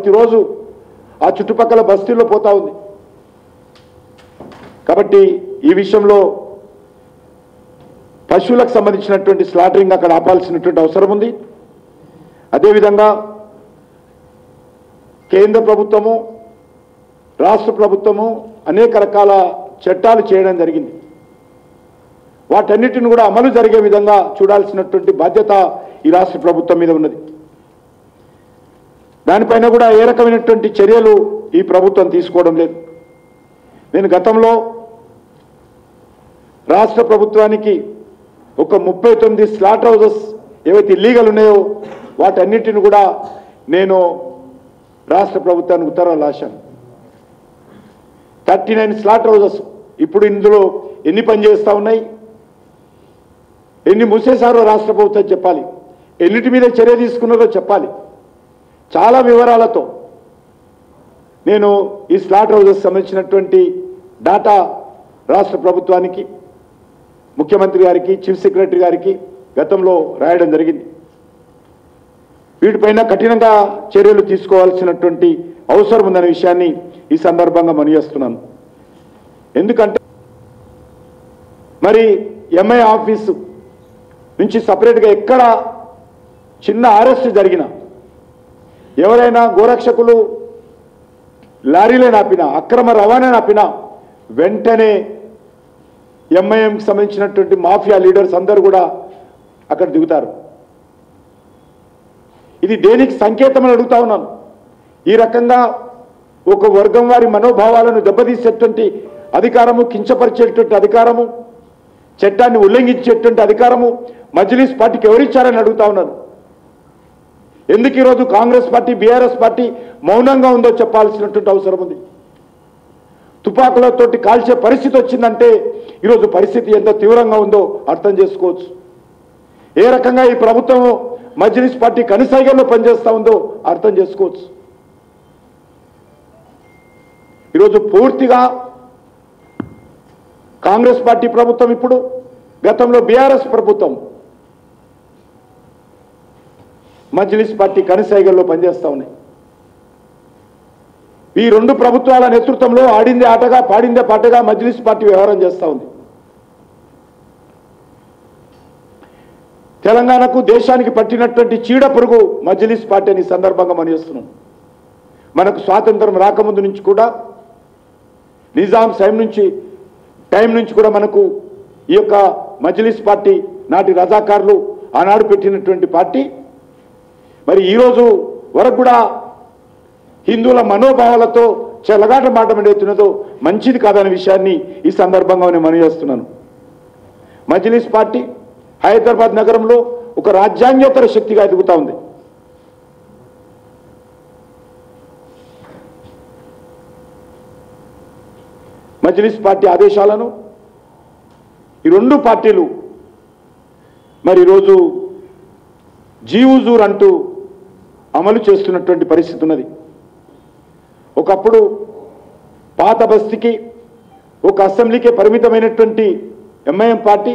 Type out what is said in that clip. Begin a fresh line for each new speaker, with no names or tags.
ప్రతిరోజు ఆ చుట్టుపక్కల బస్తీల్లో పోతా ఉంది. కాబట్టి ఈ విషయంలో పశువులకు సంబంధించినటువంటి స్లాటరింగ్ అక్కడ ఆపాల్సినటువంటి అవసరం ఉంది. అదేవిధంగా కేంద్ర ప్రభుత్వము రాష్ట్ర ప్రభుత్వము అనేక రకాల చట్టాలు చేయడం జరిగింది. వాటన్నిటిని కూడా అమలు జరిగే విధంగా చూడాల్సినటువంటి బాధ్యత ఈ రాష్ట్ర ప్రభుత్వం మీద ఉన్నది. దానిపైన కూడా ఏ రకమైనటువంటి చర్యలు ఈ ప్రభుత్వం తీసుకోవడం లేదు. నేను గతంలో రాష్ట్ర ప్రభుత్వానికి ఒక 39 స్లాటర్ హౌసెస్ ఏవైతే ఇల్లీగల్ ఉన్నాయో వాటన్నిటిని కూడా నేను రాష్ట్ర ప్రభుత్వానికి ఉత్తర్వులు రాశాను. 39 స్లాటర్ హౌసెస్ ఇప్పుడు ఇందులో ఎన్ని పనిచేస్తూ ఉన్నాయి, ఎన్ని మూసేశారో రాష్ట్ర ప్రభుత్వం చెప్పాలి, ఎన్నిటి మీద చర్య తీసుకున్నారో చెప్పాలి. చాలా వివరాలతో నేను ఈ స్లాటర్ హౌసెస్ సంబంధించినటువంటి డాటా రాష్ట్ర ప్రభుత్వానికి, ముఖ్యమంత్రి గారికి, చీఫ్ సెక్రటరీ గారికి గతంలో రాయడం జరిగింది. వీటిపైన కఠినంగా చర్యలు తీసుకోవాల్సినటువంటి అవసరం ఉందనే విషయాన్ని ఈ సందర్భంగా మనవి చేస్తున్నాను. ఎందుకంటే మరి ఎంఐ ఆఫీసు నుంచి సపరేట్గా ఎక్కడ చిన్న అరెస్ట్ జరిగినా, ఎవరైనా గోరక్షకులు లారీలే నాపినా, అక్రమ రవాణా నాపినా వెంటనే ఎంఐఎంకి సంబంధించినటువంటి మాఫియా లీడర్స్ అందరూ కూడా అక్కడ దిగుతారు. ఇది దేనికి సంకేతం అని అడుగుతా ఉన్నాను. ఈ రకంగా ఒక వర్గం వారి మనోభావాలను దెబ్బతీసేటువంటి అధికారము, కించపరిచేటువంటి అధికారము, చట్టాన్ని ఉల్లంఘించేటువంటి అధికారము మజ్లిస్ పార్టీకి ఎవరిచ్చారని అడుగుతా ఉన్నాను. ఎందుకు ఈరోజు కాంగ్రెస్ పార్టీ, బీఆర్ఎస్ పార్టీ మౌనంగా ఉందో చెప్పాల్సినటువంటి అవసరం ఉంది. తుపాకులతోటి కాల్చే పరిస్థితి వచ్చిందంటే ఈరోజు పరిస్థితి ఎంత తీవ్రంగా ఉందో అర్థం చేసుకోవచ్చు. ఏ రకంగా ఈ ప్రభుత్వం మజ్లిస్ పార్టీ కనుసైగల్లో పనిచేస్తూ ఉందో అర్థం చేసుకోవచ్చు. ఈరోజు పూర్తిగా కాంగ్రెస్ పార్టీ ప్రభుత్వం, ఇప్పుడు గతంలో బీఆర్ఎస్ ప్రభుత్వం మజ్లిస్ పార్టీ కనుసైగల్లో పనిచేస్తూ ఉన్నాయి. ఈ రెండు ప్రభుత్వాల నేతృత్వంలో ఆడిందే ఆటగా పాడిందే పాటగా మజ్లిస్ పార్టీ వ్యవహారం చేస్తూ ఉంది. తెలంగాణకు, దేశానికి పట్టినటువంటి చీడ పురుగు మజ్లిస్ పార్టీ అని సందర్భంగా మనం చేస్తున్నాం. మనకు స్వాతంత్రం రాకముందు నుంచి కూడా, నిజాం టైం నుంచి కూడా మనకు ఈ యొక్క మజ్లిస్ పార్టీ, నాటి రజాకారులు ఆనాడు పెట్టినటువంటి పార్టీ, మరి ఈరోజు వరకు కూడా హిందువుల మనోభావాలతో చెలగాట మాట ఏదైతున్నదో మంచిది కాదనే విషయాన్ని ఈ సందర్భంగా నేను మనవి చేస్తున్నాను. మజ్లిస్ పార్టీ హైదరాబాద్ నగరంలో ఒక రాజ్యాంగేతర శక్తిగా ఎదుగుతా ఉంది. మజ్లిస్ పార్టీ ఆదేశాలను ఈ రెండు పార్టీలు మరి ఈరోజు జీవుజూర్ అంటూ అమలు చేస్తున్నటువంటి పరిస్థితి ఉన్నది. ఒకప్పుడు పాత బస్తీకి, ఒక అసెంబ్లీకే పరిమితమైనటువంటి ఎంఐఎం పార్టీ